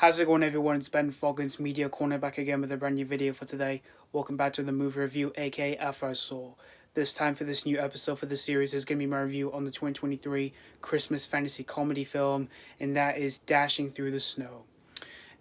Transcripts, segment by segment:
How's it going, everyone? It's Ben Foggins, Media Corner, back again with a brand new video for today. Welcome back to the movie review, aka After I Saw. This time for this new episode for the series is going to be my review on the 2023 Christmas fantasy comedy film, and that is Dashing Through the Snow.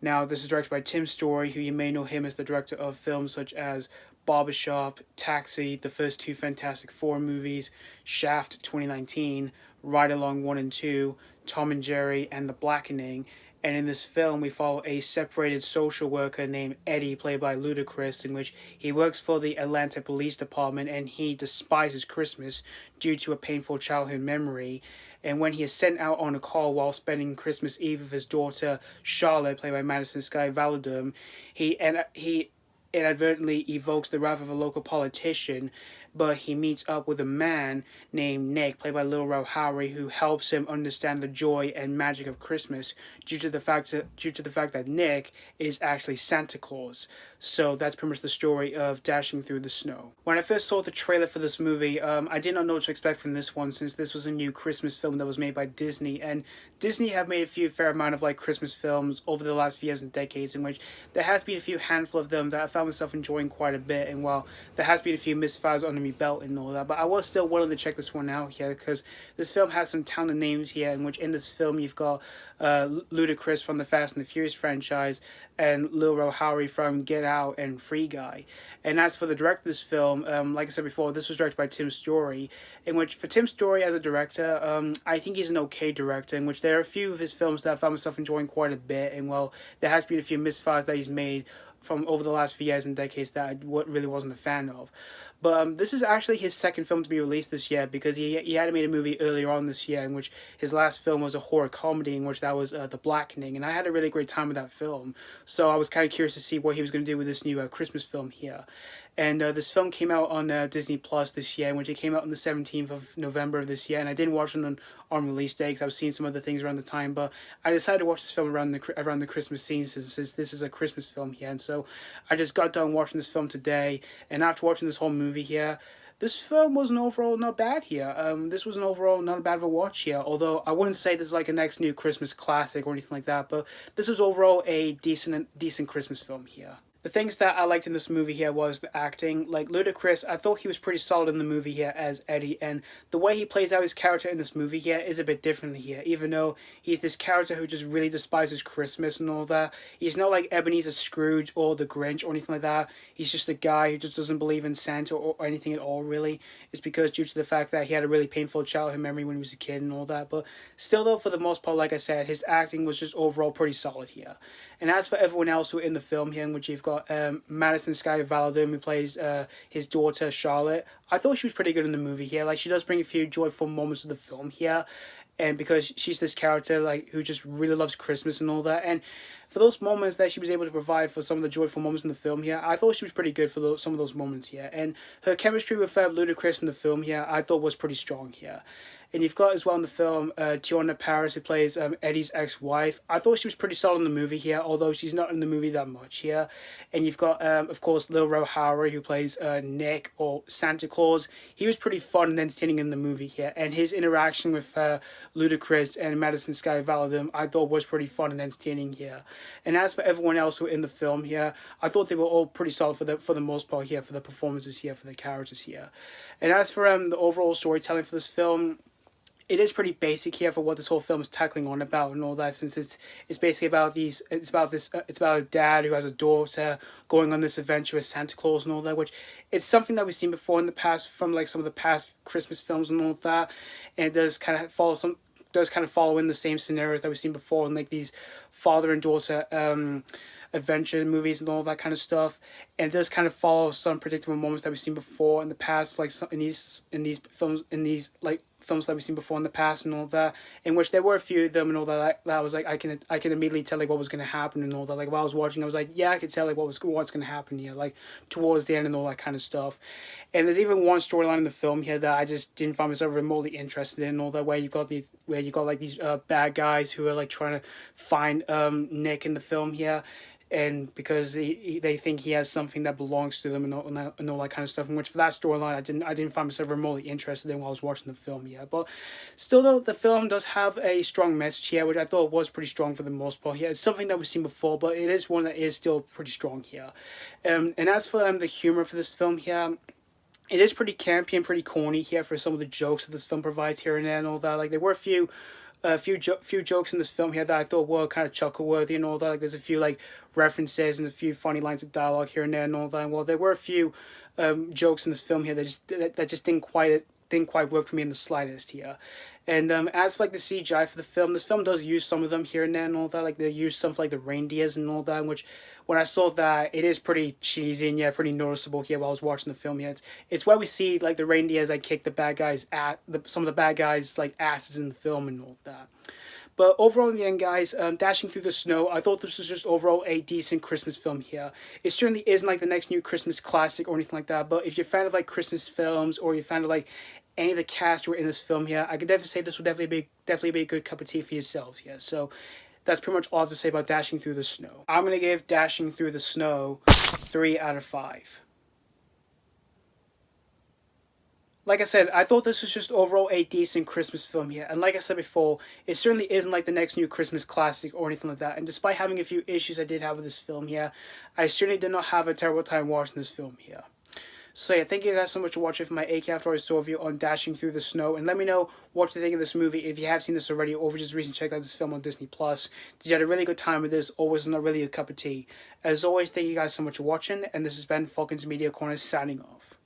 Now, this is directed by Tim Story, who you may know him as the director of films such as Barbershop, Taxi, the first two Fantastic Four movies, Shaft 2019, Ride Along 1 and 2, Tom and Jerry, and The Blackening. And in this film, we follow a separated social worker named Eddie, played by Ludacris, in which he works for the Atlanta Police Department and he despises Christmas due to a painful childhood memory. And when he is sent out on a call while spending Christmas Eve with his daughter Charlotte, played by Madison Skye Validum, he inadvertently evokes the wrath of a local politician, but he meets up with a man named Nick, played by Lil Howery, who helps him understand the joy and magic of Christmas due to the fact that Nick is actually Santa Claus. So that's pretty much the story of Dashing Through the Snow. When I first saw the trailer for this movie, I did not know what to expect from this one, since this was a new Christmas film that was made by Disney, and Disney have made a fair amount of Christmas films over the last few years and decades, in which there has been a few handful of them that I found myself enjoying quite a bit, and while there has been a few misfires under my belt and all that, but I was still willing to check this one out here, because this film has some talented names here, in which in this film you've got Ludacris from the Fast and the Furious franchise, and Lil Howery from Get Out and Free Guy. And as for the director of this film, like I said before, this was directed by Tim Story, in which for Tim Story as a director, I think he's an okay director, in which there are a few of his films that I found myself enjoying quite a bit, and well, there has been a few misfires that he's made from over the last few years and decades that I really wasn't a fan of. But this is actually his second film to be released this year, because he had made a movie earlier on this year, in which his last film was a horror comedy, in which that was The Blackening, and I had a really great time with that film. So I was kind of curious to see what he was going to do with this new Christmas film here. And this film came out on Disney Plus this year, in which it came out on the 17th of November of this year, and I didn't watch it on release day because I was seeing some other things around the time, but I decided to watch this film around the Christmas scene, since this is a Christmas film here, and so I just got done watching this film today, and after watching this whole movie here, this film was overall not bad here. This was an overall not bad of a watch here, although I wouldn't say this is like a next new Christmas classic or anything like that, but this was overall a decent Christmas film here. The things that I liked in this movie here was the acting. Like Ludacris, I thought he was pretty solid in the movie here as Eddie, and the way he plays out his character in this movie here is a bit different here, even though he's this character who just really despises Christmas and all that. He's not like Ebenezer Scrooge or the Grinch or anything like that. He's just a guy who just doesn't believe in Santa or anything at all, really. It's because due to the fact that he had a really painful childhood memory when he was a kid and all that, but still though, for the most part, like I said, his acting was just overall pretty solid here. And as for everyone else who are in the film here, in which you've got Madison Skye Validum, who plays his daughter Charlotte, I thought she was pretty good in the movie here. Like, she does bring a few joyful moments to the film here, and because she's this character who just really loves Christmas and all that, and for those moments that she was able to provide for some of the joyful moments in the film here, I thought she was pretty good for some of those moments here. And her chemistry with Ludacris in the film here, I thought was pretty strong here. And you've got as well in the film Teyonah Parris, who plays Eddie's ex-wife. I thought she was pretty solid in the movie here, although she's not in the movie that much here. And you've got, of course, Lil Howery, who plays Nick, or Santa Claus. He was pretty fun and entertaining in the movie here. And his interaction with Ludacris and Madison Skye Validum, I thought was pretty fun and entertaining here. And as for everyone else who were in the film here, I thought they were all pretty solid for the most part here, for the performances here, for the characters here. And as for the overall storytelling for this film, it is pretty basic here for what this whole film is tackling on about and all that, since it's basically about it's about a dad who has a daughter going on this adventure with Santa Claus and all that, which it's something that we've seen before in the past from some of the past Christmas films and all that, and it does kind of follow in the same scenarios that we've seen before in these father and daughter adventure movies and all that kind of stuff, and it does kind of follow some predictable moments that we've seen before in the past, in these films that we've seen before in the past and all that, in which there were a few of them and all that I was like, I can immediately tell what was going to happen and all that. While I was watching, I was like, yeah, I could tell what's going to happen here, towards the end and all that kind of stuff. And there's even one storyline in the film here that I just didn't find myself remotely interested in and all that, where you got these bad guys who are trying to find Nick in the film here, and because they think he has something that belongs to them and all that kind of stuff. In which for that storyline, I didn't find myself remotely interested in while I was watching the film here. But still, though, the film does have a strong message here, which I thought was pretty strong for the most part here. It's something that we've seen before, but it is one that is still pretty strong here. And as for the humor for this film here, it is pretty campy and pretty corny here for some of the jokes that this film provides here and there and all that. Like, there were a few jokes in this film here that I thought were kind of chuckle worthy and all that. Like, there's a few like references and a few funny lines of dialogue here and there and all that. And, well, there were a few jokes in this film here that just didn't quite work for me in the slightest here. And as for like the CGI for the film, this film does use some of them here and there and all that. Like, they use some for like the reindeers and all that, which when I saw that, it is pretty cheesy and pretty noticeable here while I was watching the film. Yeah, it's where we see like the reindeers like kick the bad guys some of the bad guys like asses in the film and all that. But overall, in the end, guys, Dashing Through the Snow, I thought this was just overall a decent Christmas film here. It certainly isn't like the next new Christmas classic or anything like that, but if you're a fan of like Christmas films or you're a fan of like any of the cast who are in this film here, I could definitely say this would definitely be a good cup of tea for yourselves here. So that's pretty much all I have to say about Dashing Through the Snow. I'm going to give Dashing Through the Snow 3 out of 5. Like I said, I thought this was just overall a decent Christmas film here. And like I said before, it certainly isn't like the next new Christmas classic or anything like that. And despite having a few issues I did have with this film here, I certainly did not have a terrible time watching this film here. So yeah, thank you guys so much for watching for my AK After Hours review on Dashing Through the Snow. And let me know what you think of this movie if you have seen this already or if you just recently checked out this film on Disney+. Did you have a really good time with this or was it not really a cup of tea? As always, thank you guys so much for watching. And this has been Falcons Media Corner signing off.